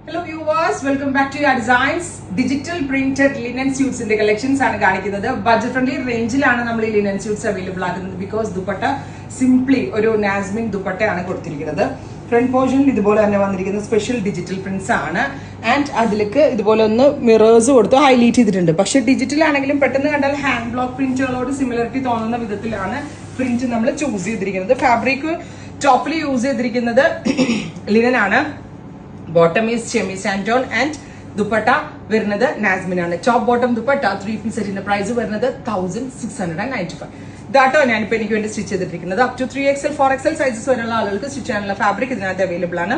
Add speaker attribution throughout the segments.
Speaker 1: Hello viewers, welcome back to your designs. Digital printed linen suits in the collections ആണ് കാണിക്കുന്നത്. Budget friendly റേഞ്ചിലാണ് നമ്മൾ ഈ linen suits available ആകുന്നത്. Because dupatta simply ഒരു നാസ്മിൻ ദുപ്പട്ടയാണ് കൊടുത്തിരിക്കുന്നത്. ഫ്രണ്ട് പോർഷനിൽ ഇതുപോലെ തന്നെ വന്നിരിക്കുന്ന സ്പെഷ്യൽ ഡിജിറ്റൽ പ്രിന്റ്സ് ആണ്. ആൻഡ് അതിലേക്ക് ഇതുപോലെ ഒന്ന് മിറേഴ്സ് കൊടുത്ത് ഹൈലൈറ്റ് ചെയ്തിട്ടുണ്ട്. പക്ഷെ ഡിജിറ്റൽ ആണെങ്കിലും പെട്ടെന്ന് കണ്ടാൽ ഹാൻഡ് ബ്ലോക്ക് പ്രിന്റുകളോട് സിമിലറിറ്റി തോന്നുന്ന വിധത്തിലാണ് പ്രിന്റ് നമ്മൾ ചൂസ് ചെയ്തിരിക്കുന്നത്. ഫാബ്രിക് ടോപ്പിൽ യൂസ് ചെയ്തിരിക്കുന്നത് ലിനൻ ആണ്. Bottom is semi santon and dupatta വരുന്നത് നാസ്മിൻ ആണ്. ടോപ്പ് ബോട്ടം ദുപ്പട്ട 3-piece സെറ്റിന്റെ പ്രൈസ് വരുന്നത് 1695. ഇതാട്ടോ ഞാനിപ്പോ എനിക്ക് വേണ്ടി സ്റ്റിച്ച് ചെയ്തിട്ടിരിക്കുന്നത്. Up to 3XL 4XL sizes വരെയുള്ള ആളുകൾക്ക് സ്റ്റിച്ച് ചെയ്യാനുള്ള ഫാബ്രിക് ഇതിനകത്ത് അവൈലബിൾ ആണ്.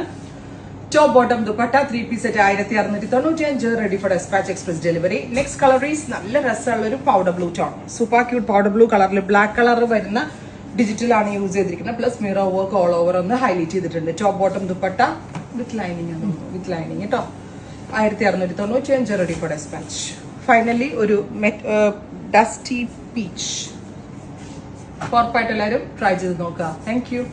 Speaker 1: Top bottom dupatta 3-piece set 1695, ready for dispatch express delivery. Next colour is നല്ല രസമുള്ള ഒരു powder blue tone, super cute powder blue കളറിൽ ബ്ലാക്ക് കളർ വരുന്ന ഡിജിറ്റൽ ആണ് യൂസ് ചെയ്തിരിക്കുന്നത്. Plus mirror work all over ഒന്ന് ഹൈലൈറ്റ് ചെയ്തിട്ടുണ്ട്. Top bottom dupatta with lining ആണ്, വിത്ത് ലൈനിങ് കേട്ടോ. 1695, റെഡി ഫോർ ഡെസ്പാച്ച്. ഫൈനലി ഒരു ഡസ്റ്റി പീച്ച്. ഉറപ്പായിട്ട് എല്ലാവരും ട്രൈ ചെയ്ത് നോക്കുക. Thank U.